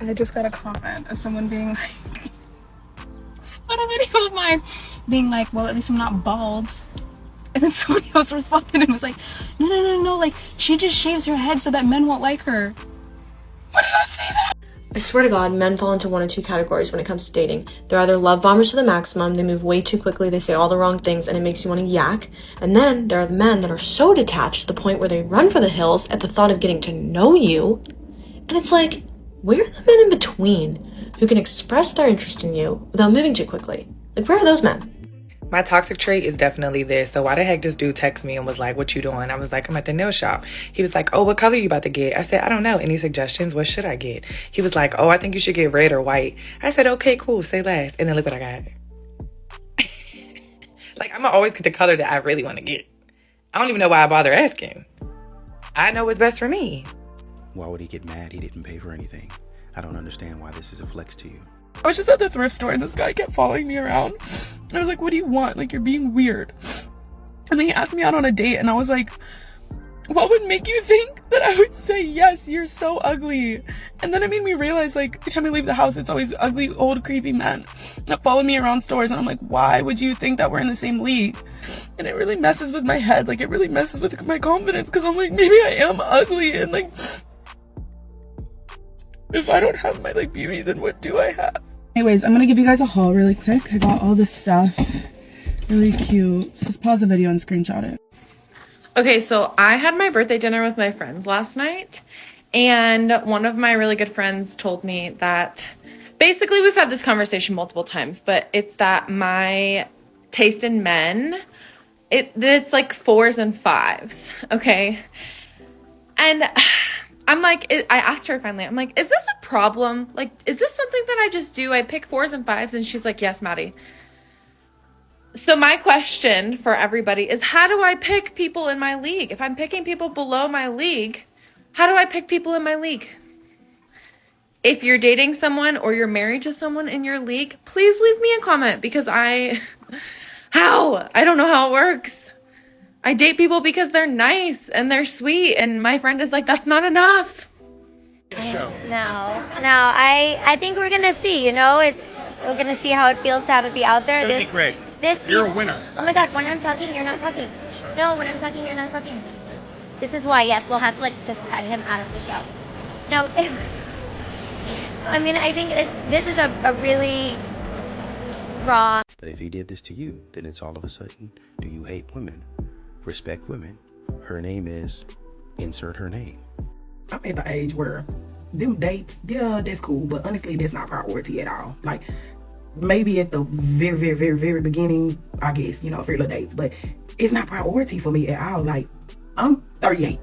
I just got a comment of someone being like, on a video of mine, being like, well, at least I'm not bald. And then somebody else responded and was like, no, like, she just shaves her head so that men won't like her. What did I say that? I swear to God, men fall into one of two categories when it comes to dating. They're either love bombers to the maximum, they move way too quickly, they say all the wrong things, and it makes you want to yak. And then there are the men that are so detached to the point where they run for the hills at the thought of getting to know you. And it's like, where are the men in between who can express their interest in you without moving too quickly? Like, where are those men? My toxic trait is definitely this. So why the heck this dude text me and was like, what you doing? I was like, I'm at the nail shop. He was like, oh, what color you about to get? I said, I don't know. Any suggestions? What should I get? He was like, oh, I think you should get red or white. I said, okay, cool. Say less. And then look what I got. Like, I'm gonna always get the color that I really want to get. I don't even know why I bother asking. I know what's best for me. Why would he get mad? He didn't pay for anything. I don't understand why this is a flex to you. I was just at the thrift store and this guy kept following me around. And I was like, what do you want? Like, you're being weird. And then he asked me out on a date and I was like, what would make you think that I would say yes? You're so ugly. And then it made me realize, like, every time I leave the house, it's always ugly, old, creepy men that follow me around stores. And I'm like, why would you think that we're in the same league? And it really messes with my head. Like, it really messes with my confidence because I'm like, maybe I am ugly. And like, if I don't have my like beauty, then what do I have? Anyways, I'm gonna give you guys a haul really quick. I got all this stuff. Really cute. Just pause the video and screenshot it. Okay, so I had my birthday dinner with my friends last night, and one of my really good friends told me that basically we've had this conversation multiple times, but it's that my taste in men, it's like 4s and 5s, okay? And I'm like, I asked her finally, I'm like, is this a problem? Like, is this something that I just do? I pick 4s and 5s, and she's like, yes, Maddie. So my question for everybody is, how do I pick people in my league? If I'm picking people below my league, how do I pick people in my league? If you're dating someone or you're married to someone in your league, please leave me a comment because I don't know how it works. I date people because they're nice and they're sweet, and my friend is like, that's not enough. No, I think we're gonna see, you know, we're gonna see how it feels to have it be out there. This is great. You're a winner. Oh my God, when I'm talking, you're not talking. No, when I'm talking, you're not talking. This is why, yes, we'll have to like just cut him out of the show. No, I mean, I think this is a really raw. But if he did this to you, then it's all of a sudden, do you hate women? Respect women. Her name is, insert her name. I'm at the age where them dates, yeah, that's cool, but honestly, that's not priority at all. Like, maybe at the very, very, very, very beginning, I guess, you know, for little dates, but it's not priority for me at all. Like, I'm 38.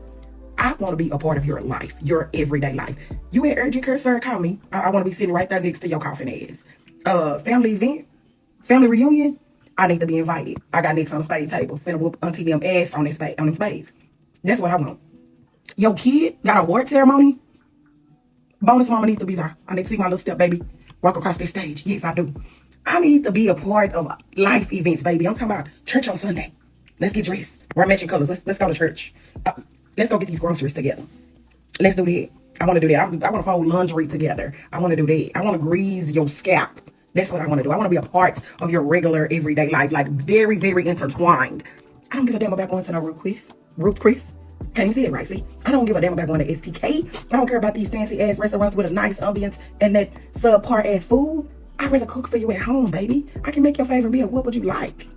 I want to be a part of your life, your everyday life. You in urgent care, sir, call me. I want to be sitting right there next to your coffin ass. Family event, family reunion, I need to be invited. I got next on the spade table, finna whoop auntie them ass on them spades. That's what I want. Your kid got a award ceremony, bonus mama need to be there. I need to see my little step baby walk across this stage. Yes, I do. I need to be a part of life events, baby. I'm talking about church on Sunday. Let's get dressed. Wear matching colors. Let's go to church. Let's go get these groceries together. Let's do that. I want to do that. I want to fold laundry together. I want to do that. I want to grease your scalp. That's what I want to do. I want to be a part of your regular everyday life, like very, very intertwined. I don't give a damn about going to no Ruth Chris. Can't even see it right, see? I don't give a damn about going to STK. I don't care about these fancy ass restaurants with a nice ambience and that subpar ass food. I'd rather cook for you at home, baby. I can make your favorite meal. What would you like?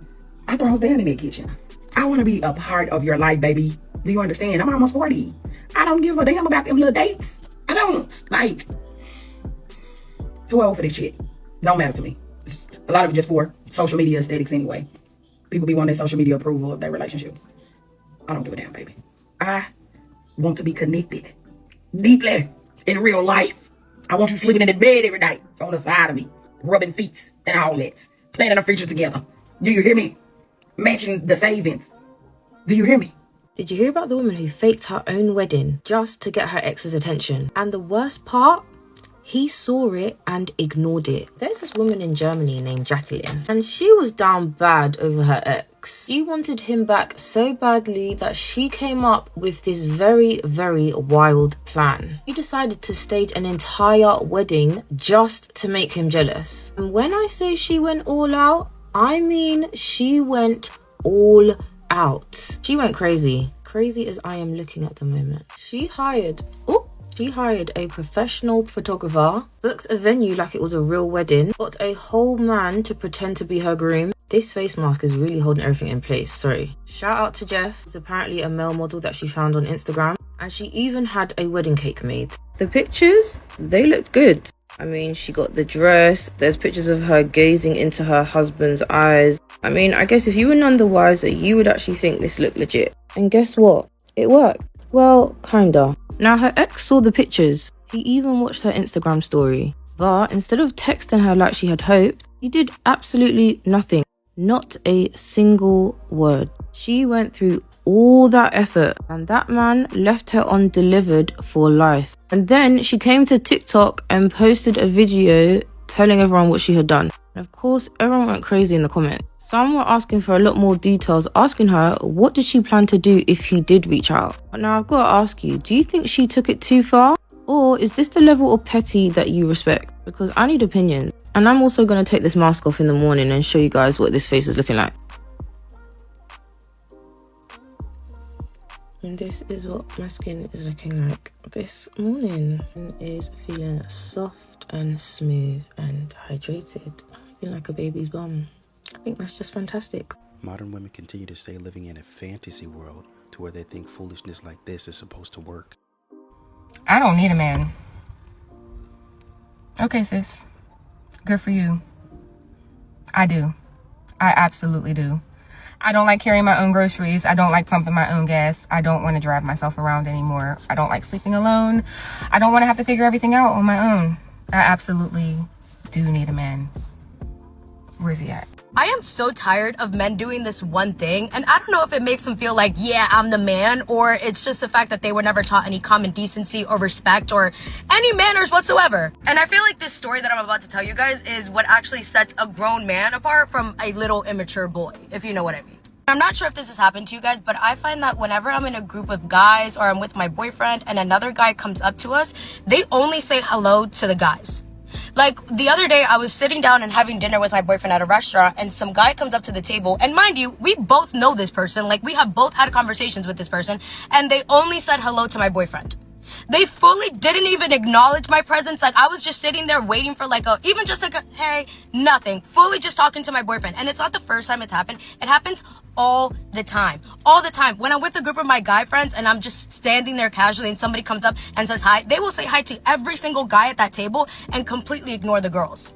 I throws down in that kitchen. I want to be a part of your life, baby. Do you understand? I'm almost 40. I don't give a damn about them little dates. I don't. Like, too old for this shit. Don't matter to me. A lot of it just for social media aesthetics anyway. People be wanting their social media approval of their relationships. I don't give a damn, baby. I want to be connected deeply in real life. I want you sleeping in the bed every night on the side of me, rubbing feet and all that, planning a future together. Do you hear me? Matching the savings. Do you hear me? Did you hear about the woman who faked her own wedding just to get her ex's attention? And the worst part? He saw it and ignored it. There's this woman in Germany named Jacqueline, and she was down bad over her ex. She wanted him back so badly that she came up with this very, very wild plan. She decided to stage an entire wedding just to make him jealous. And when I say she went all out, I mean she went all out. She went crazy. Crazy as I am looking at the moment. She hired a professional photographer, booked a venue like it was a real wedding, got a whole man to pretend to be her groom. This face mask is really holding everything in place, sorry. Shout out to Jeff, who's apparently a male model that she found on Instagram, and she even had a wedding cake made. The pictures, they looked good. I mean, she got the dress, there's pictures of her gazing into her husband's eyes. I mean, I guess if you were none the wiser, you would actually think this looked legit. And guess what? It worked. Well, kinda. Now, her ex saw the pictures. He even watched her Instagram story. But instead of texting her like she had hoped, he did absolutely nothing. Not a single word. She went through all that effort and that man left her undelivered for life. And then she came to TikTok and posted a video telling everyone what she had done. And of course, everyone went crazy in the comments. Some were asking for a lot more details, asking her what did she plan to do if he did reach out. But now I've got to ask you, do you think she took it too far? Or is this the level of petty that you respect? Because I need opinions. And I'm also going to take this mask off in the morning and show you guys what this face is looking like. And this is what my skin is looking like this morning. It is feeling soft and smooth and hydrated. I feel like a baby's bum. I think that's just fantastic. Modern women continue to stay living in a fantasy world to where they think foolishness like this is supposed to work. I don't need a man. Okay, sis. Good for you. I do. I absolutely do. I don't like carrying my own groceries. I don't like pumping my own gas. I don't want to drive myself around anymore. I don't like sleeping alone. I don't want to have to figure everything out on my own. I absolutely do need a man. Where's he at? I am so tired of men doing this one thing, and I don't know if it makes them feel like, yeah, I'm the man, or it's just the fact that they were never taught any common decency or respect or any manners whatsoever. And I feel like this story that I'm about to tell you guys is what actually sets a grown man apart from a little immature boy, if you know what I mean. I'm not sure if this has happened to you guys, but I find that whenever I'm in a group of guys or I'm with my boyfriend and another guy comes up to us, they only say hello to the guys. Like the other day, I was sitting down and having dinner with my boyfriend at a restaurant, and some guy comes up to the table, and mind you, we both know this person, like we have both had conversations with this person, and they only said hello to my boyfriend. They fully didn't even acknowledge my presence. Like I was just sitting there waiting for even just like a hey, nothing, fully just talking to my boyfriend. And it's not the first time it's happened. It happens all the time. When I'm with a group of my guy friends and I'm just standing there casually and somebody comes up and says hi, they will say hi to every single guy at that table and completely ignore the girls.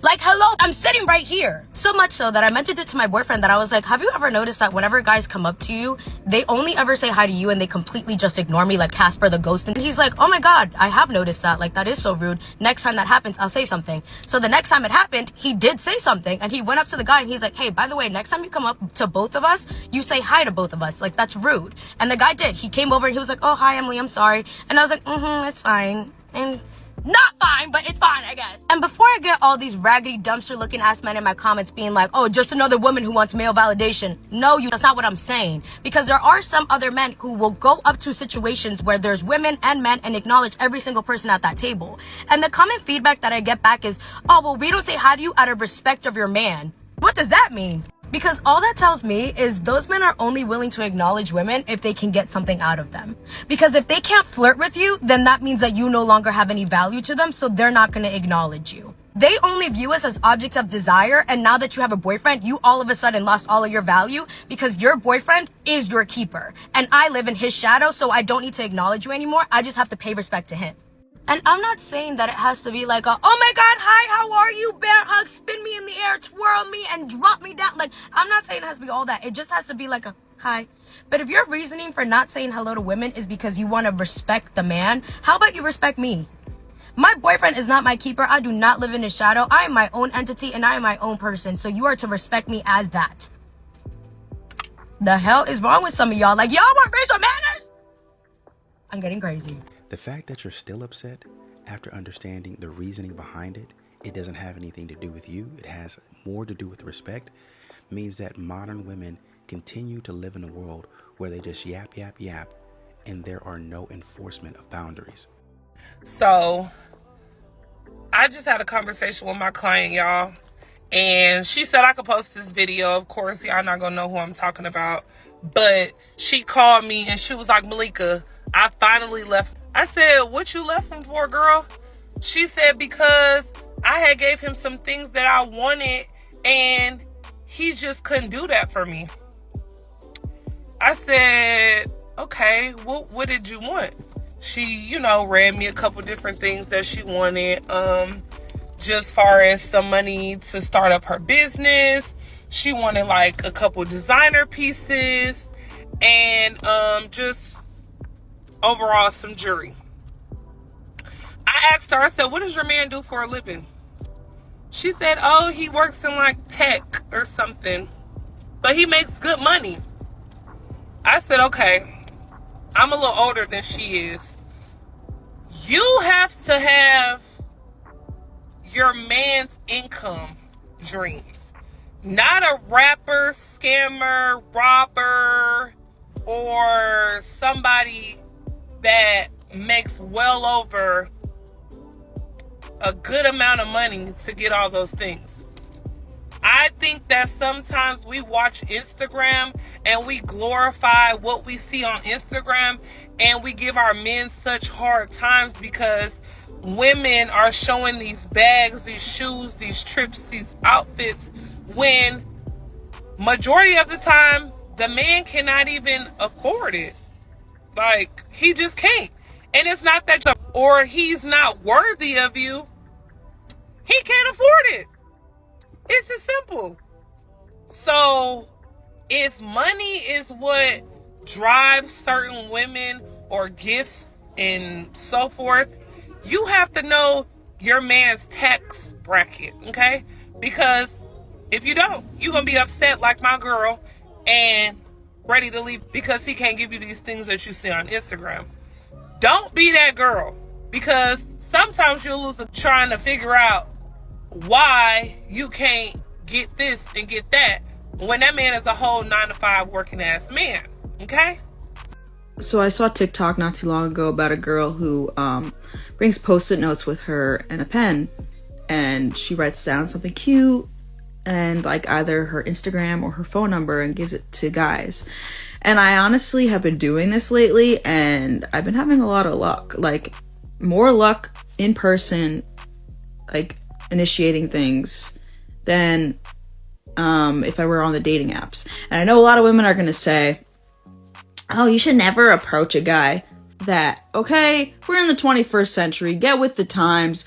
Like, hello, I'm sitting right here. So much so that I mentioned it to my boyfriend that I was like, have you ever noticed that whenever guys come up to you, they only ever say hi to you and they completely just ignore me like Casper the Ghost? And he's like, oh my God, I have noticed that. Like, that is so rude. Next time that happens, I'll say something. So the next time it happened, he did say something and he went up to the guy and he's like, hey, by the way, next time you come up to both of us, you say hi to both of us. Like, that's rude. And the guy did. He came over and he was like, oh, hi, Emily, I'm sorry. And I was like, it's fine. And not fine, but it's fine, I guess. And before I get all these raggedy dumpster looking ass men in my comments being like, oh, just another woman who wants male validation. No, that's not what I'm saying. Because there are some other men who will go up to situations where there's women and men and acknowledge every single person at that table. And the common feedback that I get back is, oh, well, we don't say hi to you out of respect of your man. What does that mean? Because all that tells me is those men are only willing to acknowledge women if they can get something out of them. Because if they can't flirt with you, then that means that you no longer have any value to them, so they're not going to acknowledge you. They only view us as objects of desire, and now that you have a boyfriend, you all of a sudden lost all of your value because your boyfriend is your keeper. And I live in his shadow, so I don't need to acknowledge you anymore. I just have to pay respect to him. And I'm not saying that it has to be like oh my God, hi, how are you, bear hug, spin me in the air, twirl me and drop me down. Like, I'm not saying it has to be all that. It just has to be like a hi. But if your reasoning for not saying hello to women is because you want to respect the man, how about you respect me? My boyfriend is not my keeper. I do not live in his shadow. I am my own entity and I am my own person. So you are to respect me as that. The hell is wrong with some of y'all? Like, y'all want racial manners? I'm getting crazy. The fact that you're still upset after understanding the reasoning behind it, it doesn't have anything to do with you. It has more to do with respect, means that modern women continue to live in a world where they just yap, yap, yap, and there are no enforcement of boundaries. So I just had a conversation with my client, y'all, and she said I could post this video. Of course, y'all not gonna know who I'm talking about, but she called me and she was like, Malika, I finally left. I said, what you left him for, girl? She said, because I had gave him some things that I wanted and he just couldn't do that for me. I said, okay, what did you want? She, read me a couple different things that she wanted. Just far as some money to start up her business. She wanted like a couple designer pieces and just overall some jewelry. I asked her, I said, what does your man do for a living? She said, oh, he works in like tech or something, but he makes good money. I said, okay, I'm a little older than she is. You have to have your man's income dreams, not a rapper, scammer, robber, or somebody that makes well over a good amount of money to get all those things. I think that sometimes we watch Instagram and we glorify what we see on Instagram, and we give our men such hard times because women are showing these bags, these shoes, these trips, these outfits, when majority of the time the man cannot even afford it. Like, he just can't. And it's not that, or he's not worthy of you. He can't afford it. It's as simple. So if money is what drives certain women or gifts and so forth, you have to know your man's tax bracket, okay? Because if you don't, you're going to be upset like my girl and ready to leave because he can't give you these things that you see on Instagram. Don't be that girl, because sometimes you'll lose trying to figure out why you can't get this and get that when that man is a whole 9-to-5 working ass man, okay? So I saw TikTok not too long ago about a girl who brings post-it notes with her and a pen, and she writes down something cute and like either her Instagram or her phone number and gives it to guys. And I honestly have been doing this lately, and I've been having a lot of luck, like more luck in person, like initiating things than if I were on the dating apps. And I know a lot of women are going to say, oh, you should never approach a guy that, okay, we're in the 21st century, get with the times.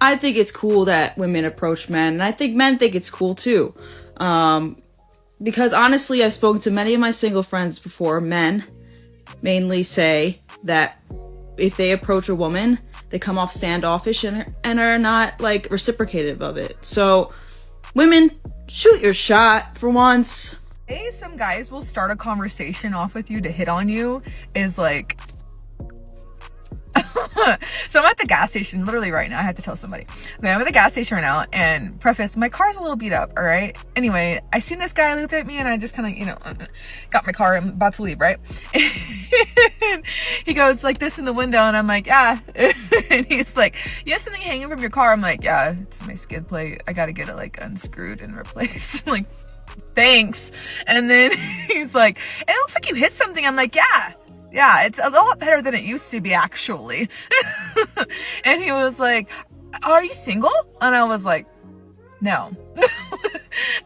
I think it's cool that women approach men, and I think men think it's cool too. Because honestly, I've spoken to many of my single friends before. Men mainly say that if they approach a woman, they come off standoffish and are not like reciprocative of it. So women, shoot your shot for once. Hey, some guys will start a conversation off with you to hit on you is like, so I'm at the gas station literally right now. I had to tell somebody. Okay, I'm at the gas station right now, and preface, my car's a little beat up, all right? Anyway, I seen this guy look at me, and I just kind of, got my car. I'm about to leave, right? And he goes like this in the window, and I'm like, yeah. And he's like, you have something hanging from your car? I'm like, yeah, it's my skid plate. I gotta get it like unscrewed and replaced. Like, thanks. And then he's like, it looks like you hit something. I'm like, yeah, it's a lot better than it used to be, actually. And he was like, are you single? And I was like, no.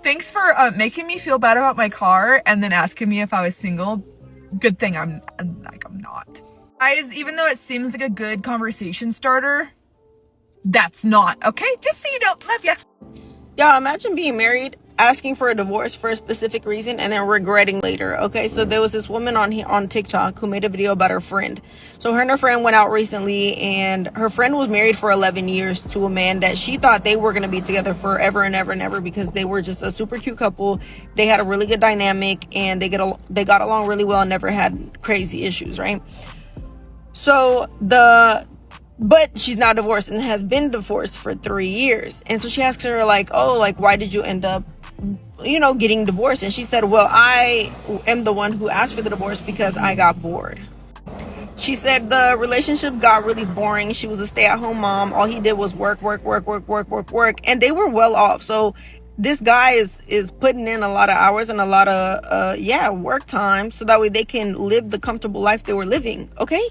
Thanks for making me feel bad about my car and then asking me if I was single. Good thing I'm not. Guys, even though it seems like a good conversation starter, that's not, okay? Just so you know, love ya. Y'all, imagine being married asking for a divorce for a specific reason and then regretting later. Okay, so there was this woman on TikTok who made a video about her friend. So her and her friend went out recently, and her friend was married for 11 years to a man that she thought they were going to be together forever and ever and ever, because they were just a super cute couple. They had a really good dynamic, and they got along really well and never had crazy issues, right? So but she's now divorced and has been divorced for 3 years. And so she asks her, like, oh, like, why did you end up, getting divorced? And she said, well, I am the one who asked for the divorce because I got bored. She said the relationship got really boring. She was a stay-at-home mom. All he did was work. And they were well off. So this guy is putting in a lot of hours and a lot of, work time, so that way they can live the comfortable life they were living. Okay?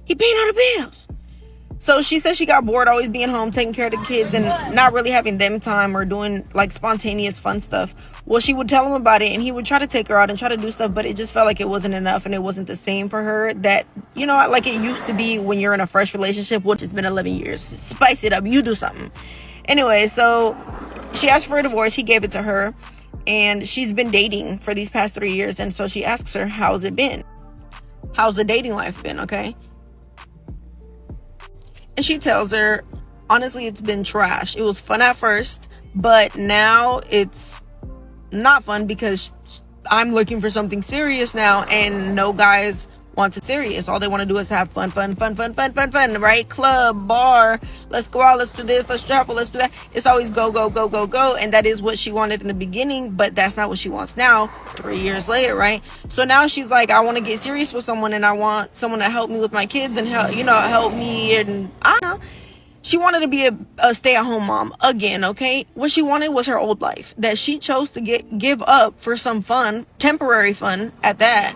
He paying all the bills. So she said she got bored always being home, taking care of the kids, and not really having them time or doing like spontaneous fun stuff. Well, she would tell him about it, and he would try to take her out and try to do stuff, but it just felt like it wasn't enough, and it wasn't the same for her that, like it used to be when you're in a fresh relationship, which has been 11 years. Spice it up. You do something. Anyway, so she asked for a divorce. He gave it to her, and she's been dating for these past 3 years. And so she asks her, how's it been? How's the dating life been? Okay. And she tells her, honestly, it's been trash. It was fun at first, but now it's not fun because I'm looking for something serious now, and no guys want it serious. All they want to do is have fun, right? Club, bar, let's go out, let's do this, let's travel, let's do that. It's always go. And that is what she wanted in the beginning, but that's not what she wants now, 3 years later, right? So now she's like, I want to get serious with someone, and I want someone to help me with my kids and help me. And I don't know. She wanted to be a stay-at-home mom again, okay? What she wanted was her old life that she chose to give up for some fun, temporary fun at that.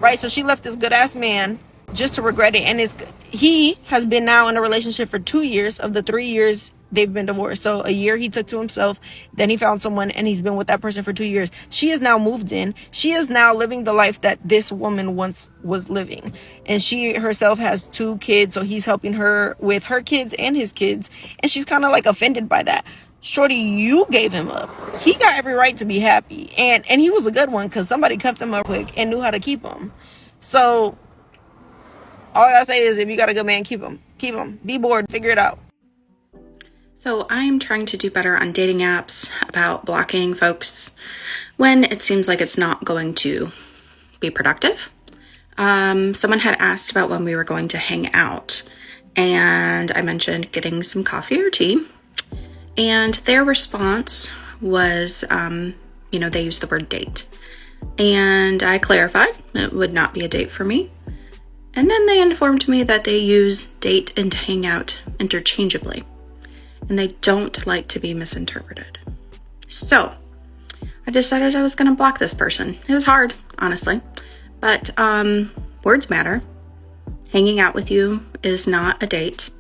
Right, so she left this good-ass man just to regret it. And he has been now in a relationship for 2 years of the 3 years they've been divorced. So a year he took to himself, then he found someone, and he's been with that person for 2 years. She has now moved in. She is now living the life that this woman once was living. And she herself has 2 kids, so he's helping her with her kids and his kids. And she's kind of like offended by that. Shorty, you gave him up. He got every right to be happy. And he was a good one, because somebody cuffed him up quick and knew how to keep him. So all I gotta say is, if you got a good man, keep him. Keep him. Be bored. Figure it out. So I'm trying to do better on dating apps about blocking folks when it seems like it's not going to be productive. Someone had asked about when we were going to hang out, and I mentioned getting some coffee or tea. And their response was, they used the word date. And I clarified it would not be a date for me. And then they informed me that they use date and hang out interchangeably. And they don't like to be misinterpreted. So I decided I was going to block this person. It was hard, honestly. But words matter. Hanging out with you is not a date.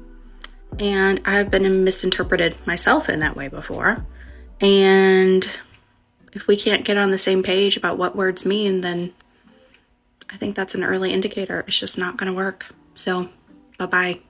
And I've been misinterpreted myself in that way before. And if we can't get on the same page about what words mean, then I think that's an early indicator. It's just not going to work. So, bye-bye.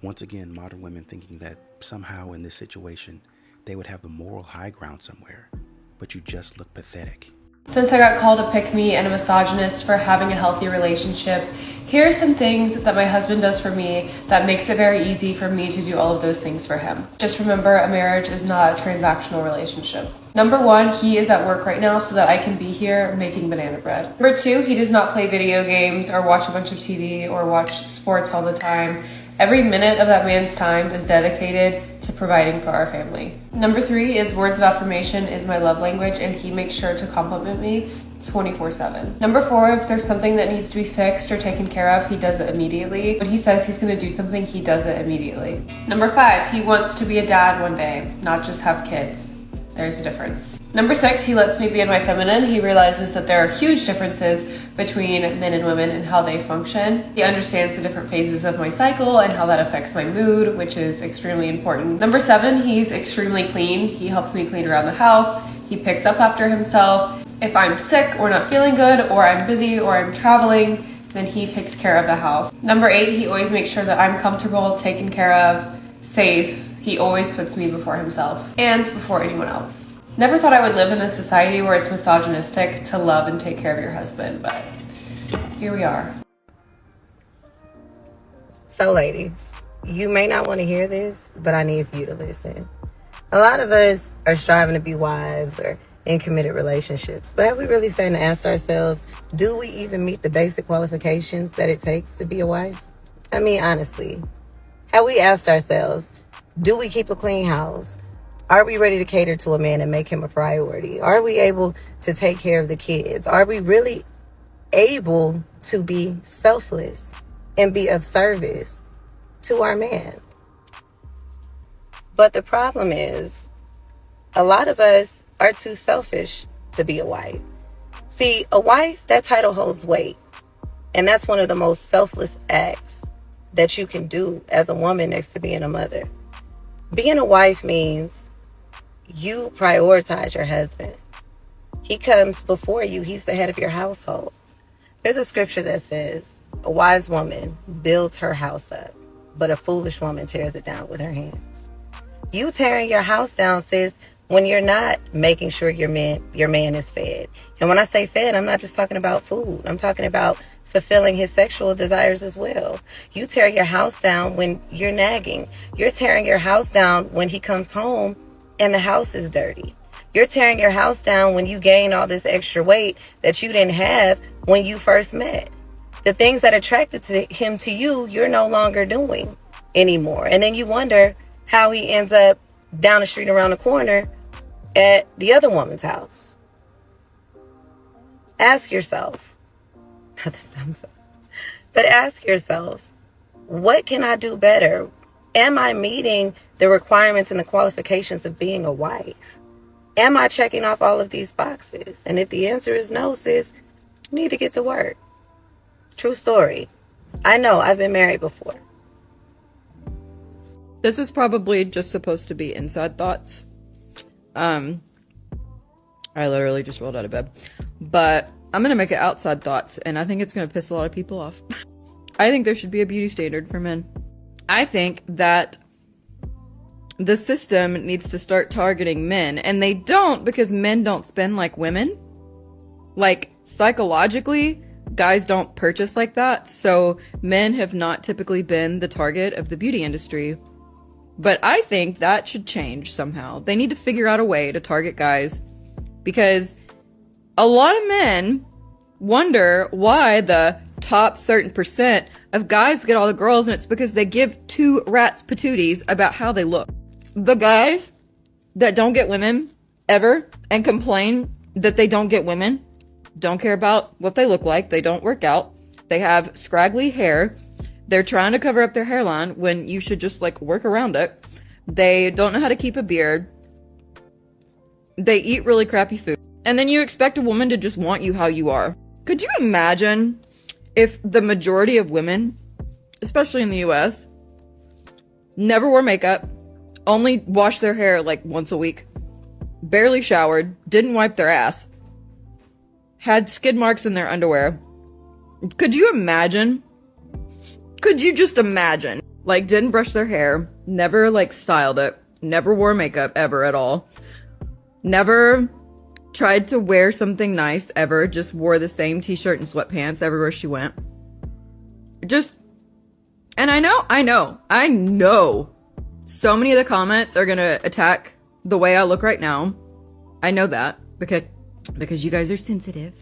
Once again, modern women thinking that somehow in this situation, they would have the moral high ground somewhere. But you just look pathetic. Since I got called a pick-me and a misogynist for having a healthy relationship, here's some things that my husband does for me that makes it very easy for me to do all of those things for him. Just remember, a marriage is not a transactional relationship. Number 1, he is at work right now so that I can be here making banana bread. Number 2, he does not play video games or watch a bunch of TV or watch sports all the time. Every minute of that man's time is dedicated to providing for our family. Number 3 is words of affirmation is my love language, and he makes sure to compliment me 24/7. Number 4, if there's something that needs to be fixed or taken care of, he does it immediately. When he says he's gonna do something, he does it immediately. Number 5, he wants to be a dad one day, not just have kids. There's a difference. Number 6, he lets me be in my feminine. He realizes that there are huge differences between men and women and how they function. He understands the different phases of my cycle and how that affects my mood, which is extremely important. Number 7, he's extremely clean. He helps me clean around the house. He picks up after himself. If I'm sick or not feeling good, or I'm busy or I'm traveling, then he takes care of the house. Number 8, he always makes sure that I'm comfortable, taken care of, safe. He always puts me before himself and before anyone else. Never thought I would live in a society where it's misogynistic to love and take care of your husband, but here we are. So, ladies, you may not want to hear this, but I need for you to listen. A lot of us are striving to be wives or in committed relationships, but have we really sat and asked ourselves, do we even meet the basic qualifications that it takes to be a wife? I mean, honestly, have we asked ourselves, do we keep a clean house? Are we ready to cater to a man and make him a priority? Are we able to take care of the kids? Are we really able to be selfless and be of service to our man? But the problem is, a lot of us are too selfish to be a wife. See, a wife, that title holds weight. And that's one of the most selfless acts that you can do as a woman next to being a mother. Being a wife means you prioritize your husband. He comes before you. He's the head of your household. There's a scripture that says, a wise woman builds her house up, but a foolish woman tears it down with her hands. You tearing your house down, sis, when you're not making sure your man is fed. And when I say fed, I'm not just talking about food. I'm talking about fulfilling his sexual desires as well. You tear your house down when you're nagging. You're tearing your house down when he comes home and the house is dirty. You're tearing your house down when you gain all this extra weight that you didn't have when you first met. The things that attracted him to you, you're no longer doing anymore. And then you wonder how he ends up down the street around the corner at the other woman's house. Ask yourself, but ask yourself, what can I do better? Am I meeting the requirements and the qualifications of being a wife? Am I checking off all of these boxes? And if the answer is no, sis, you need to get to work. True story. I know, I've been married before. This is probably just supposed to be inside thoughts. I literally just rolled out of bed. But I'm gonna make it outside thoughts, and I think it's gonna piss a lot of people off. I think there should be a beauty standard for men. I think that the system needs to start targeting men, and they don't because men don't spend like women. Like, psychologically, guys don't purchase like that, so men have not typically been the target of the beauty industry. But I think that should change somehow. They need to figure out a way to target guys, because a lot of men wonder why the top certain percent of guys get all the girls, and it's because they give two rats patooties about how they look. The guys that don't get women ever and complain that they don't get women don't care about what they look like. They don't work out. They have scraggly hair. They're trying to cover up their hairline when you should just like work around it. They don't know how to keep a beard. They eat really crappy food. And then you expect a woman to just want you how you are. Could you imagine if the majority of women, especially in the US, never wore makeup, only washed their hair like once a week, barely showered, didn't wipe their ass, had skid marks in their underwear? Could you imagine? Could you just imagine? Like, didn't brush their hair, never like styled it, never wore makeup ever at all, never tried to wear something nice ever, just wore the same t-shirt and sweatpants everywhere she went. Just, and I know so many of the comments are gonna attack the way I look right now. I know that because you guys are sensitive.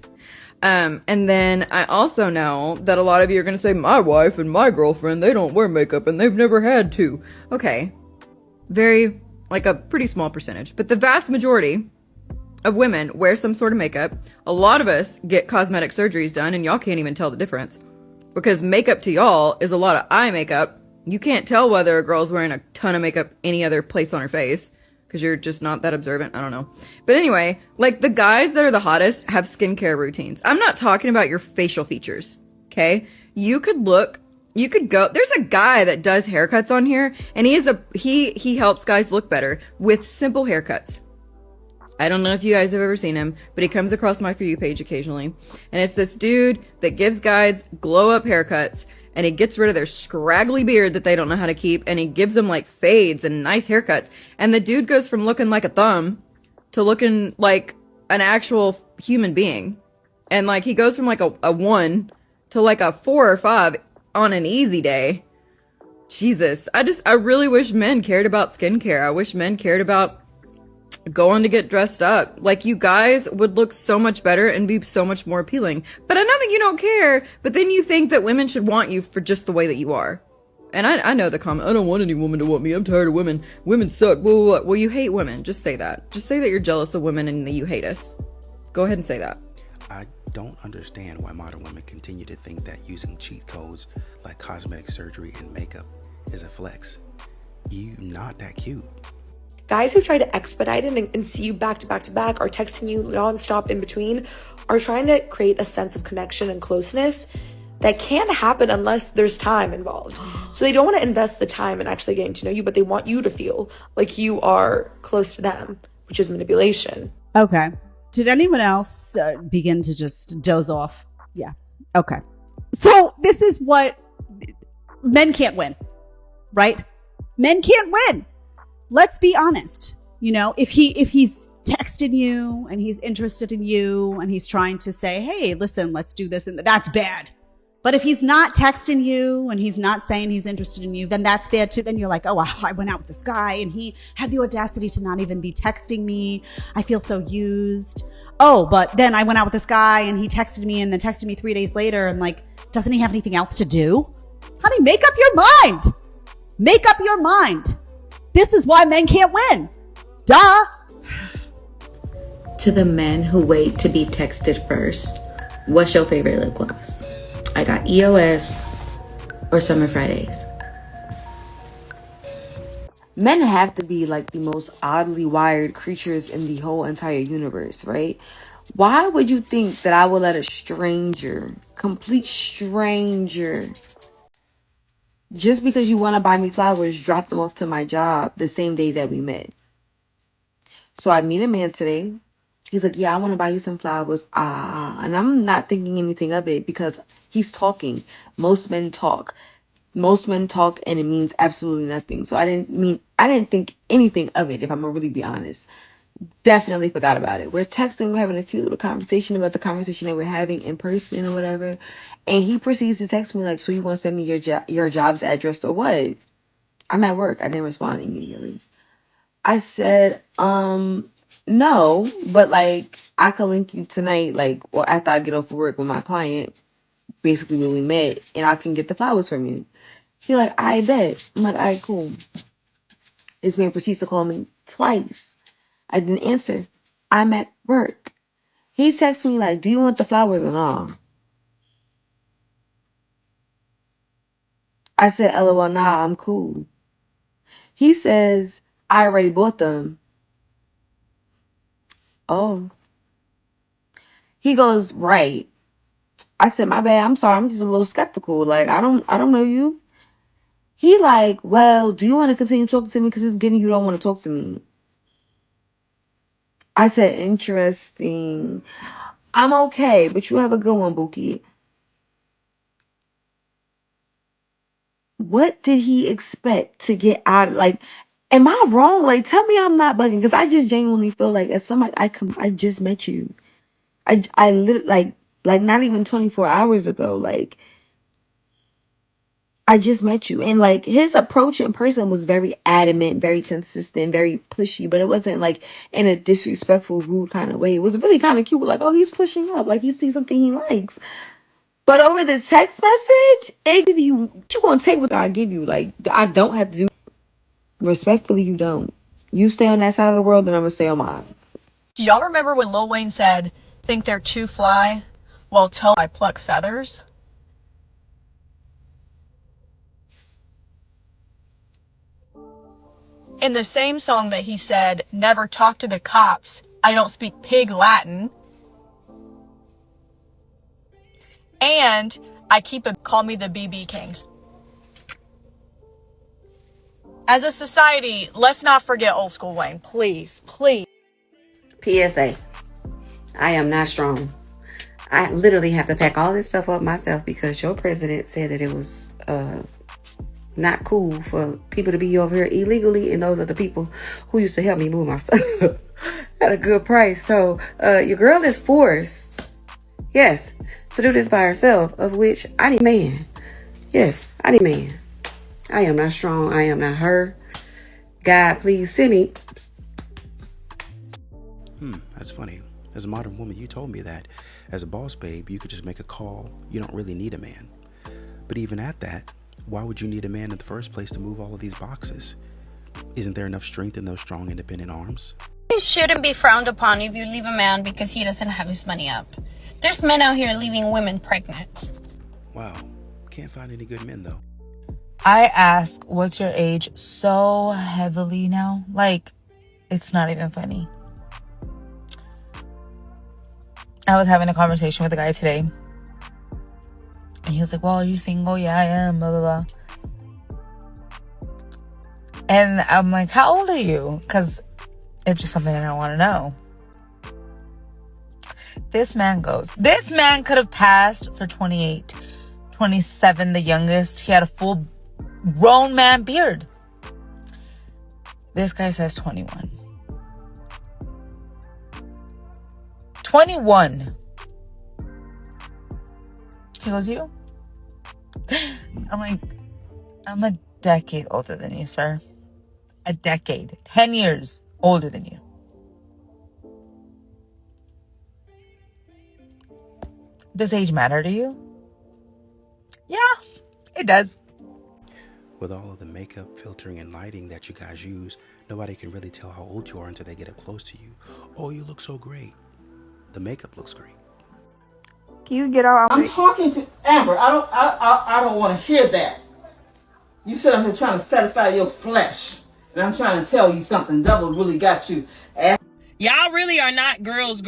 And then I also know that a lot of you are gonna say, my wife and my girlfriend, they don't wear makeup and they've never had to. Okay. Very, like a pretty small percentage. But the vast majority of women wear some sort of makeup. A lot of us get cosmetic surgeries done and y'all can't even tell the difference. Because makeup to y'all is a lot of eye makeup. You can't tell whether a girl's wearing a ton of makeup any other place on her face. Because you're just not that observant. I don't know. But anyway, like the guys that are the hottest have skincare routines. I'm not talking about your facial features. Okay? You could go, there's a guy that does haircuts on here, and he helps guys look better with simple haircuts. I don't know if you guys have ever seen him, but he comes across my For You page occasionally. And it's this dude that gives guys glow up haircuts, and he gets rid of their scraggly beard that they don't know how to keep, and he gives them like fades and nice haircuts. And the dude goes from looking like a thumb to looking like an actual human being. And like he goes from like a 1 to like a 4 or 5 on an easy day. Jesus, I really wish men cared about skincare. I wish men cared about going to get dressed up. Like, you guys would look so much better and be so much more appealing. But I know that you don't care, but then you think that women should want you for just the way that you are. And I know the comment, I don't want any woman to want me. I'm tired of women. Women suck. Blah, blah, blah. Well, you hate women. Just say that. Just say that you're jealous of women and that you hate us. Go ahead and say that. I don't understand why modern women continue to think that using cheat codes like cosmetic surgery and makeup is a flex. You not that cute. Guys who try to expedite it and see you back to back to back or texting you nonstop in between are trying to create a sense of connection and closeness that can't happen unless there's time involved. So they don't want to invest the time in actually getting to know you, but they want you to feel like you are close to them, which is manipulation. Okay. Did anyone else begin to just doze off? Yeah. Okay. So this is what men can't win, right? Men can't win. Let's be honest. You know, if he's texting you and he's interested in you and he's trying to say, hey, listen, let's do this, and that's bad. But if he's not texting you and he's not saying he's interested in you, then that's bad too. Then you're like, oh, wow, I went out with this guy and he had the audacity to not even be texting me. I feel so used. Oh, but then I went out with this guy and he texted me and then texted me 3 days later and like, doesn't he have anything else to do? Honey, make up your mind. Make up your mind. This is why men can't win. Duh. To the men who wait to be texted first, what's your favorite lip gloss? I got EOS or Summer Fridays. Men have to be like the most oddly wired creatures in the whole entire universe, right? Why would you think that I would let a stranger, complete stranger, just because you want to buy me flowers, drop them off to my job the same day that we met? So I meet a man today. He's like, yeah, I want to buy you some flowers. And I'm not thinking anything of it because he's talking. Most men talk. Most men talk and it means absolutely nothing. So I didn't think anything of it, if I'm gonna really be honest. Definitely forgot about it. We're texting, we're having a cute little conversation about the conversation that we're having in person or whatever. And he proceeds to text me like, so you want to send me your job's address or what? I'm at work. I didn't respond immediately. I said, no, but like I could link you tonight, like, or after I get off of work with my client, basically when we met, and I can get the flowers from you. He like, I bet. I'm like, all right, cool. This man proceeds to call me twice. I didn't answer. I'm at work. He texts me like, do you want the flowers or not? I said, LOL, nah, I'm cool. He says, I already bought them. Oh. He goes, right. I said, my bad, I'm sorry, I'm just a little skeptical. Like, I don't know you. He like, well, do you want to continue talking to me? Because it's getting you don't want to talk to me. I said, interesting. I'm okay, but you have a good one, Bookie. What did he expect to get out of, like, am I wrong? Like, tell me I'm not bugging, because I just genuinely feel like as somebody, I just met you. I literally, like not even 24 hours ago, like, I just met you. And like his approach in person was very adamant, very consistent, very pushy, but it wasn't like in a disrespectful, rude kind of way. It was really kind of cute. Like, oh, he's pushing up. Like he sees something he likes. But over the text message, it give you gonna take what I give you. Like, I don't have to do. Respectfully, you don't. You stay on that side of the world, and I'm gonna stay on mine. Do y'all remember when Lil Wayne said, think they're too fly? Well, till I pluck feathers? In the same song that he said, never talk to the cops, I don't speak pig Latin. And I call me the BB King. As a society, let's not forget old school Wayne. Please, please. PSA. I am not strong. I literally have to pack all this stuff up myself because your president said that it was not cool for people to be over here illegally, and those are the people who used to help me move my stuff at a good price. So your girl is forced, yes, to do this by herself, of which I need a man. Yes, I need a man. I am not strong. I am not her. God, please send me. That's funny. As a modern woman, you told me that as a boss babe, you could just make a call. You don't really need a man. But even at that, why would you need a man in the first place to move all of these boxes? Isn't there enough strength in those strong, independent arms? It shouldn't be frowned upon if you leave a man because he doesn't have his money up. There's men out here leaving women pregnant. Wow. Can't find any good men, though. I ask, what's your age so heavily now? Like, it's not even funny. I was having a conversation with a guy today. And he was like, well, are you single? Yeah, I am, blah, blah, blah. And I'm like, how old are you? Because it's just something that I want to know. This man could have passed for 28, 27, the youngest. He had a full grown man beard. This guy says 21. 21. He goes, you? I'm like, I'm a decade older than you, sir. A decade. 10 years older than you. Does age matter to you? Yeah, it does. With all of the makeup, filtering, and lighting that you guys use, nobody can really tell how old you are until they get up close to you. Oh, you look so great. The makeup looks great. Can you get out? I'm talking to Amber. I don't want to hear that. You said I'm just trying to satisfy your flesh. And I'm trying to tell you something. Double really got you. Y'all really are not girls.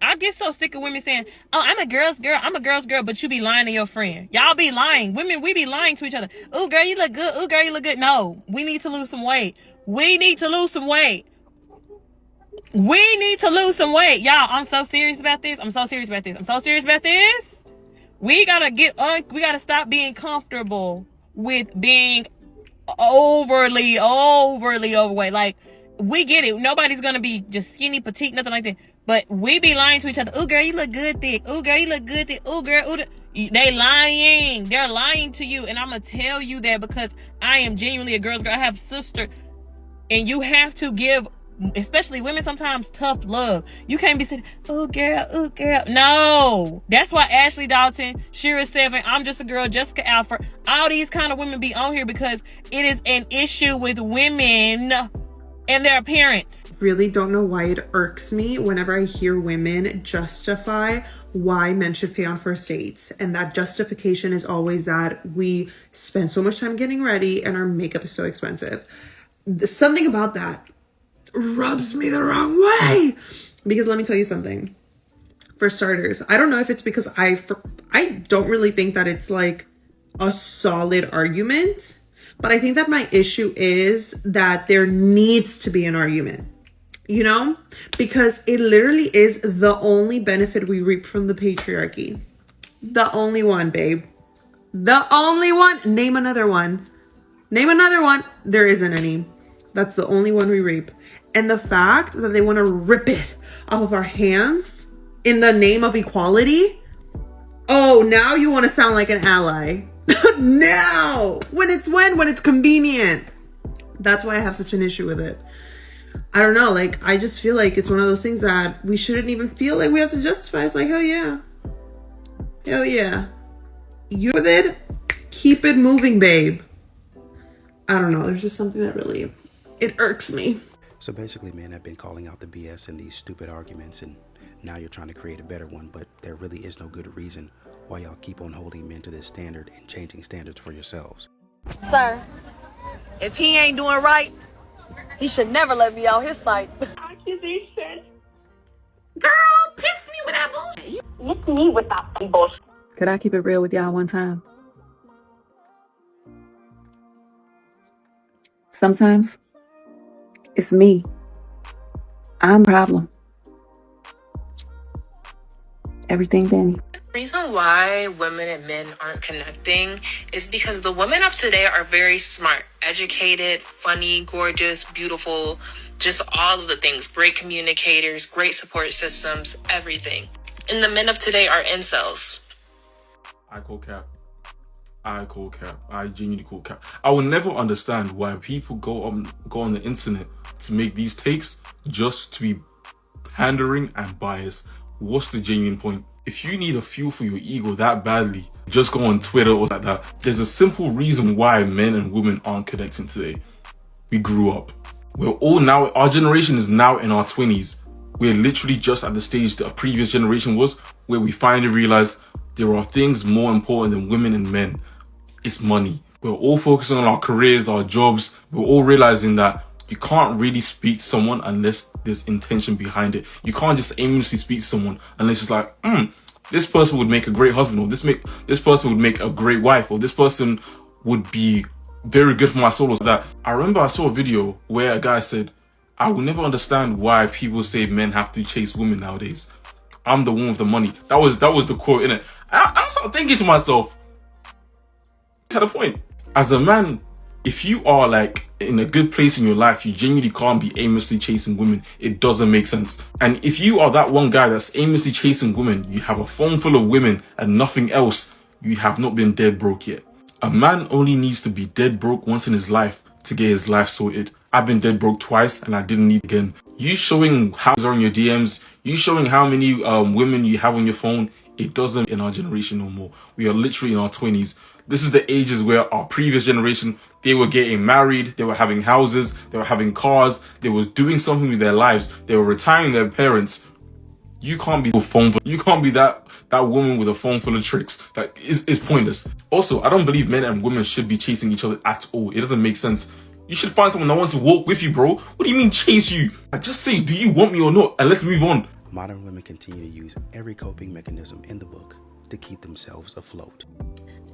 I get so sick of women saying, oh, I'm a girl's girl, but you be lying to your friend. Y'all be lying. Women, we be lying to each other. Oh, girl, you look good. Oh, girl, you look good. No, we need to lose some weight. We need to lose some weight. Y'all, I'm so serious about this. We gotta stop being comfortable with being overly overweight. Like, we get it. Nobody's gonna be just skinny, petite, nothing like that. But we be lying to each other. Oh, girl, you look good thick. Oh, girl, you look good thick. Oh, girl, ooh, they lying. They're lying to you. And I'm gonna tell you that because I am genuinely a girl's girl. I have sister. And you have to give, especially women, sometimes tough love. You can't be saying, oh, girl. No. That's why Ashley Dalton, Shira Seven, I'm Just a Girl, Jessica Alford, all these kind of women be on here because it is an issue with women and their appearance. Really don't know why it irks me whenever I hear women justify why men should pay on first dates. And that justification is always that we spend so much time getting ready and our makeup is so expensive. Something about that rubs me the wrong way. Because let me tell you something. For starters, I don't know if it's because I don't really think that it's like a solid argument. But I think that my issue is that there needs to be an argument, you know, because it literally is the only benefit we reap from the patriarchy. The only one, babe. The only one. Name another one. There isn't any. That's the only one we reap. And the fact that they want to rip it off of our hands in the name of equality. Oh, now you want to sound like an ally. No, when it's convenient. That's why I have such an issue with it. I don't know, like, I just feel like it's one of those things that we shouldn't even feel like we have to justify. It's like, hell yeah, you with it, keep it moving, babe. I don't know, there's just something that really, it irks me. So basically, men have been calling out the BS in these stupid arguments, and now you're trying to create a better one, but there really is no good reason why y'all keep on holding men to this standard and changing standards for yourselves. Sir, if he ain't doing right, he should never let me out his sight. Accusation. Girl, piss me with that bullshit. Hit me with that bullshit. Could I keep it real with y'all one time? Sometimes it's me. I'm the problem. Everything Danny. The reason why women and men aren't connecting is because the women of today are very smart, educated, funny, gorgeous, beautiful, just all of the things. Great communicators, great support systems, everything. And the men of today are incels. I call cap. I genuinely call cap. I will never understand why people go on the internet to make these takes just to be pandering and biased. What's the genuine point? If you need a fuel for your ego that badly, just go on Twitter or like that. There's a simple reason why men and women aren't connecting today. We grew up. We're all now, our generation is now in our 20s. We're literally just at the stage that a previous generation was, where we finally realized there are things more important than women and men. It's money. We're all focusing on our careers, our jobs. We're all realizing that you can't really speak to someone unless there's intention behind it. You can't just aimlessly speak to someone unless it's like, this person would make a great husband, or this person would make a great wife, or this person would be very good for my soul, or that. I remember I saw a video where a guy said, I will never understand why people say men have to chase women nowadays. I'm the one with the money. That was the quote, innit? I started thinking to myself, had a point. As a man, if you are like in a good place in your life, you genuinely can't be aimlessly chasing women. It doesn't make sense. And if you are that one guy that's aimlessly chasing women, you have a phone full of women and nothing else, you have not been dead broke yet. A man only needs to be dead broke once in his life to get his life sorted. I've been dead broke twice and I didn't need again. You showing how are in your DMs, you showing how many women you have on your phone, it doesn't in our generation no more. We are literally in our 20s. This is the ages where our previous generation, they were getting married, they were having houses, they were having cars, they were doing something with their lives, they were retiring their parents. You can't be that woman with a phone full of tricks. Like, it's pointless. Also, I don't believe men and women should be chasing each other at all. It doesn't make sense. You should find someone that wants to walk with you, bro. What do you mean chase you? Like, just say, do you want me or not? And let's move on. Modern women continue to use every coping mechanism in the book to keep themselves afloat.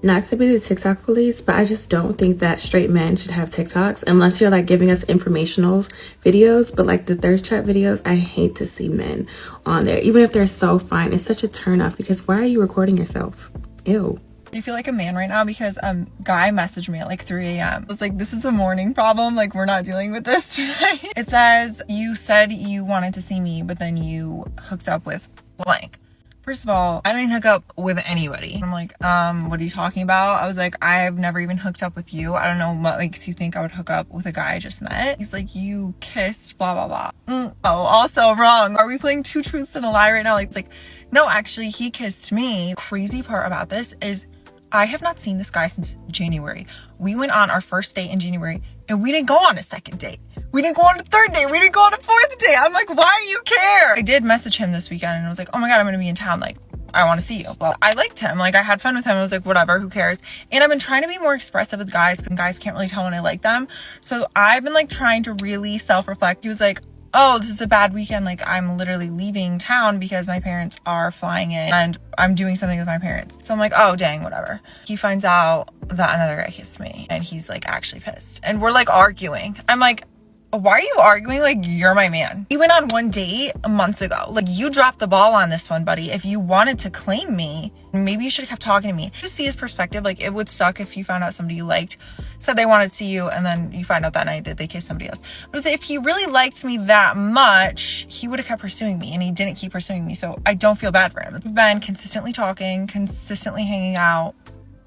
Not to be the TikTok police, but I just don't think that straight men should have TikToks unless you're like giving us informational videos. But like the thirst trap videos, I hate to see men on there, even if they're so fine. It's such a turn off because why are you recording yourself? Ew. I feel like a man right now because guy messaged me at like 3 a.m. I was like, this is a morning problem. Like, we're not dealing with this tonight. It says, you said you wanted to see me, but then you hooked up with blank. First of all, I didn't hook up with anybody. I'm like, what are you talking about? I was like, I've never even hooked up with you. I don't know what makes you think I would hook up with a guy I just met. He's like, you kissed, blah, blah, blah. Oh, also wrong. Are we playing two truths and a lie right now? Like, it's like, no, actually, he kissed me. Crazy part about this is I have not seen this guy since January. We went on our first date in January and we didn't go on a second date. We didn't go on a third date. We didn't go on a fourth date. I'm like, why do you care? I did message him this weekend and I was like, oh my God, I'm going to be in town. Like, I want to see you. Well, I liked him. Like, I had fun with him. I was like, whatever, who cares? And I've been trying to be more expressive with guys because guys can't really tell when I like them. So I've been like trying to really self-reflect. He was like, oh, this is a bad weekend. Like, I'm literally leaving town because my parents are flying in and I'm doing something with my parents. So I'm like, oh, dang, whatever. He finds out that another guy kissed me and he's like actually pissed. And we're like arguing. I'm like, why are you arguing? Like, you're my man. We went on one date months ago. Like, you dropped the ball on this one, buddy. If you wanted to claim me, maybe you should have kept talking to me. To see his perspective, like, it would suck if you found out somebody you liked said they wanted to see you and then you find out that night that they kissed somebody else. But if he really liked me that much, he would have kept pursuing me and he didn't keep pursuing me. So I don't feel bad for him. We've been consistently talking, consistently hanging out.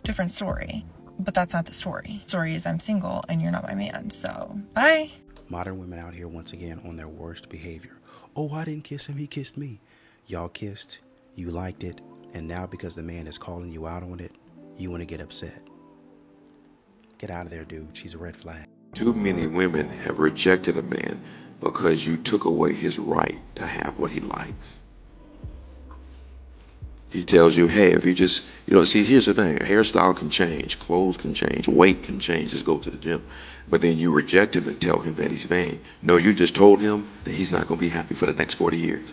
Different story. But that's not the story. The story is I'm single and you're not my man. So bye. Modern women out here once again on their worst behavior. Oh, I didn't kiss him, he kissed me. Y'all kissed, you liked it, and now because the man is calling you out on it, you want to get upset. Get out of there, dude. She's a red flag. Too many women have rejected a man because you took away his right to have what he likes. He tells you, hey, if you just, see, here's the thing. Hairstyle can change, clothes can change, weight can change, just go to the gym. But then you reject him and tell him that he's vain. No, you just told him that he's not going to be happy for the next 40 years.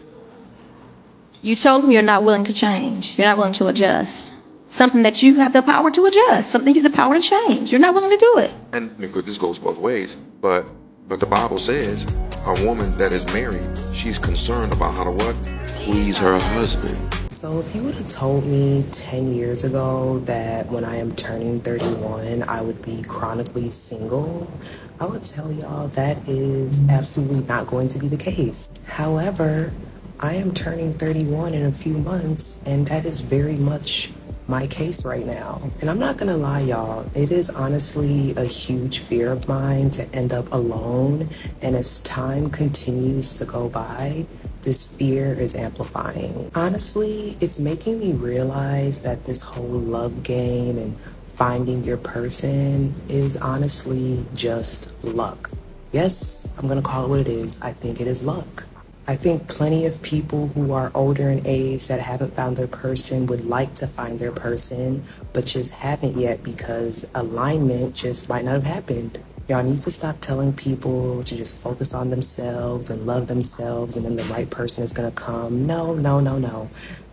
You told him you're not willing to change. You're not willing to adjust. Something that you have the power to adjust. Something you have the power to change. You're not willing to do it. And this goes both ways. But the Bible says a woman that is married, she's concerned about how to what? Please her husband. So if you would have told me 10 years ago that when I am turning 31, I would be chronically single, I would tell y'all that is absolutely not going to be the case. However, I am turning 31 in a few months, and that is very much my case right now. And I'm not gonna lie, y'all, it is honestly a huge fear of mine to end up alone. And as time continues to go by, this fear is amplifying. Honestly, it's making me realize that this whole love game and finding your person is honestly just luck. Yes, I'm gonna call it what it is. I think it is luck. I think plenty of people who are older in age that haven't found their person would like to find their person, but just haven't yet because alignment just might not have happened. Y'all need to stop telling people to just focus on themselves and love themselves and then the right person is gonna come. No.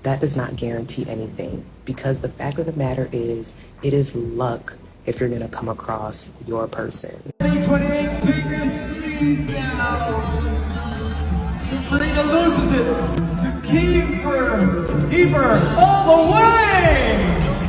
That does not guarantee anything, because the fact of the matter is, it is luck if you're gonna come across your person. 28 fingers down. Marina loses it to Keeper all the way.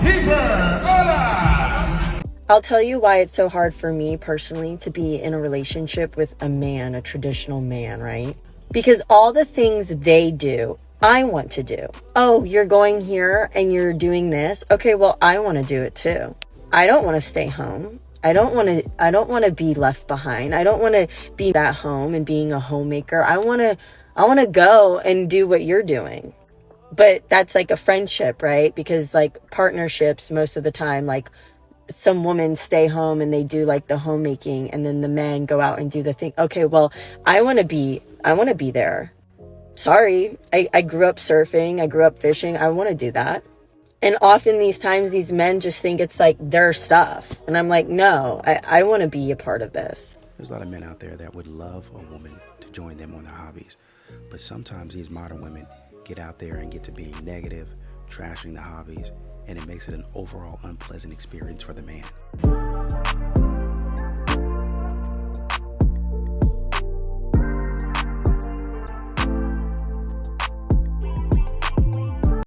Keeper, hola. I'll tell you why it's so hard for me personally to be in a relationship with a man, a traditional man, right? Because all the things they do, I want to do. Oh, you're going here and you're doing this. Okay, well, I want to do it too. I don't want to stay home. I don't want to be left behind. I don't want to be at home and being a homemaker. I want to go and do what you're doing. But that's like a friendship, right? Because like partnerships, most of the time, like some women stay home and they do like the homemaking, and then the men go out and do the thing. Okay, well, I want to be there. Sorry, I grew up surfing. I grew up fishing. I want to do that. And often these times, these men just think it's like their stuff. And I'm like, no, I want to be a part of this. There's a lot of men out there that would love a woman to join them on their hobbies. But sometimes these modern women get out there and get to being negative, trashing the hobbies, and it makes it an overall unpleasant experience for the man.